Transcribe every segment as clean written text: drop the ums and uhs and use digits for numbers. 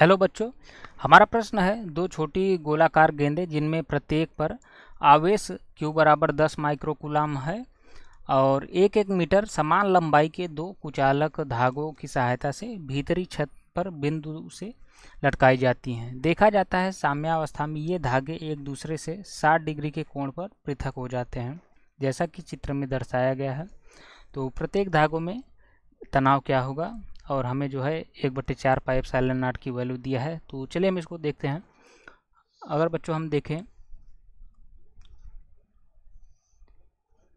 Hello बच्चों, हमारा प्रश्न है दो छोटी गोलाकार गेंदें जिनमें प्रत्येक पर आवेश Q बराबर 10 माइक्रोकूलाम है और एक एक मीटर समान लंबाई के दो कुचालक धागों की सहायता से भीतरी छत पर बिंदु से लटकाई जाती हैं। देखा जाता है साम्यावस्था में ये धागे एक दूसरे से 60 डिग्री के कोण पर पृथक हो जाते हैं, जैसा कि चित्र में दर्शाया गया है। तो प्रत्येक धागों में तनाव क्या होगा और हमें जो है 1/4 पाई एप्सिलॉन नॉट की वैल्यू दिया है। तो चलिए हम इसको देखते हैं। अगर बच्चों हम देखें,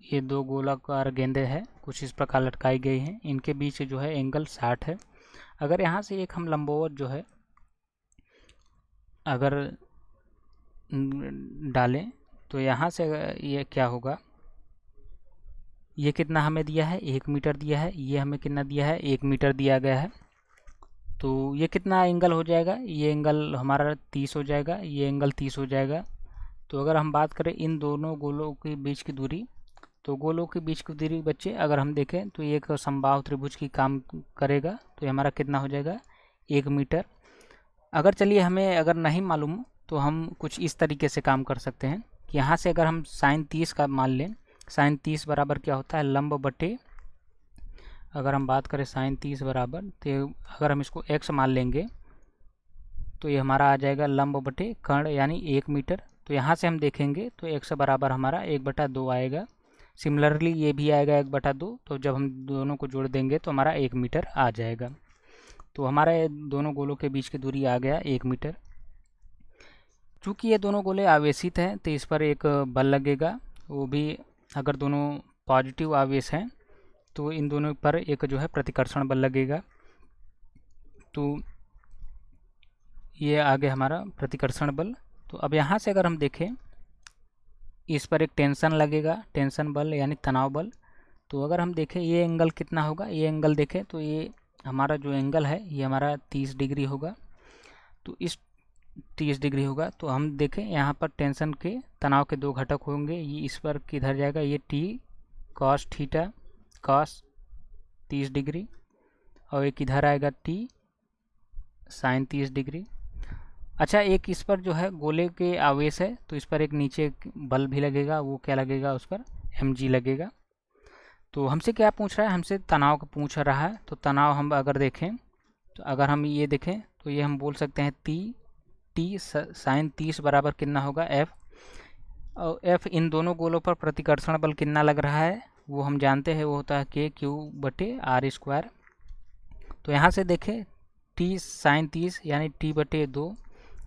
ये दो गोलाकार गेंदें हैं, कुछ इस प्रकार लटकाई गई हैं। इनके बीच जो है एंगल 60 है। अगर यहाँ से एक हम लंबवत जो है अगर डालें तो यहाँ से ये क्या होगा, ये कितना हमें दिया है 1 मीटर दिया है, ये हमें कितना दिया है 1 मीटर दिया गया है। तो ये कितना एंगल हो जाएगा, ये एंगल हमारा 30 हो जाएगा, ये एंगल 30 हो जाएगा। तो अगर हम बात करें इन दोनों गोलों के बीच की दूरी, तो गोलों के बीच की दूरी बच्चे अगर हम देखें तो ये एक समबाहु त्रिभुज की काम करेगा। तो ये हमारा कितना हो जाएगा 1 मीटर। अगर चलिए हमें अगर नहीं मालूम तो हम कुछ इस तरीके से काम कर सकते हैं कि यहाँ से अगर हम साइन 30 का मान लें, साइन 30 बराबर क्या होता है लंब बटे, अगर हम बात करें साइन 30 बराबर, तो अगर हम इसको x मान लेंगे तो ये हमारा आ जाएगा लंब बटे कर्ण यानी 1 मीटर। तो यहाँ से हम देखेंगे तो x बराबर हमारा 1/2 आएगा। सिमिलरली ये भी आएगा 1/2। तो जब हम दोनों को जोड़ देंगे तो हमारा 1 मीटर आ जाएगा। तो हमारा दोनों गोलों के बीच की दूरी आ गया 1 मीटर। चूँकि ये दोनों गोले आवेशित हैं तो इस पर एक बल लगेगा, वो भी अगर दोनों पॉजिटिव आवेश हैं तो इन दोनों पर एक जो है प्रतिकर्षण बल लगेगा। तो ये आगे हमारा प्रतिकर्षण बल। तो अब यहाँ से अगर हम देखें इस पर एक टेंशन लगेगा, टेंशन बल यानी तनाव बल। तो अगर हम देखें ये एंगल कितना होगा, ये एंगल देखें तो ये हमारा जो एंगल है ये हमारा 30 डिग्री होगा। तो इस 30 डिग्री होगा। तो हम देखें यहाँ पर टेंशन के तनाव के दो घटक होंगे, ये इस पर किधर जाएगा, ये T cos theta cos 30 degree और एक इधर आएगा टी साइन 30 डिग्री। अच्छा, एक इस पर जो है गोले के आवेश है तो इस पर एक नीचे बल भी लगेगा, वो क्या लगेगा उस पर mg लगेगा। तो हमसे क्या पूछ रहा है, हमसे तनाव का पूछ रहा है। तो तनाव हम अगर देखें तो अगर हम ये देखें तो ये हम बोल सकते हैं टी साइन 30 बराबर कितना होगा f, और f इन दोनों गोलों पर प्रतिकर्षण बल कितना लग रहा है वो हम जानते हैं, वो होता है KQ/R²। तो यहाँ से देखें टी साइन 30 यानी T/2,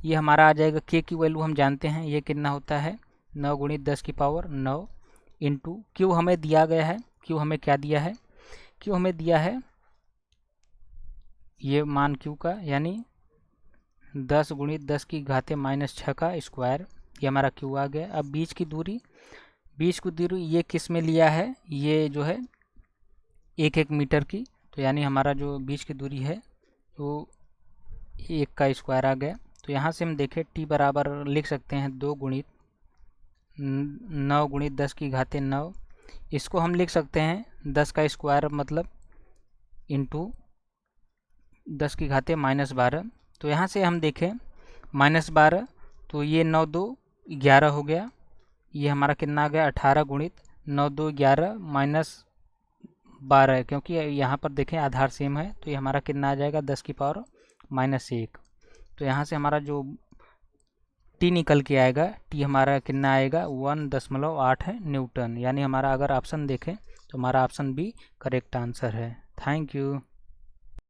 ये हमारा आ जाएगा K की वैल्यू हम जानते हैं, ये कितना होता है 9 × 10⁹ इंटू Q हमें दिया गया है। Q हमें क्या दिया है, Q हमें दिया है ये मान Q का यानी 10 × 10⁻⁻6 का स्क्वायर, ये हमारा Q आ गया। अब बीच की दूरी ये किस में लिया है, ये जो है 1 मीटर की। तो यानी हमारा जो बीच की दूरी है वो 1 का स्क्वायर आ गया। तो यहाँ से हम देखें T बराबर लिख सकते हैं 2 × 9 × 10⁹ इसको हम लिख सकते हैं 10 का स्क्वायर मतलब इंटू 10⁻12। तो यहाँ से हम देखें -12, तो ये 9 2 11 हो गया, ये हमारा कितना आ गया 18 × 9 2 11 -12, क्योंकि यहाँ पर देखें आधार सेम है। तो ये हमारा कितना आ जाएगा 10⁻⁻1। तो यहाँ से हमारा जो टी निकल के आएगा, टी हमारा कितना आएगा 1.8 न्यूटन। यानी हमारा अगर ऑप्शन देखें तो हमारा ऑप्शन बी करेक्ट आंसर है। Thank you.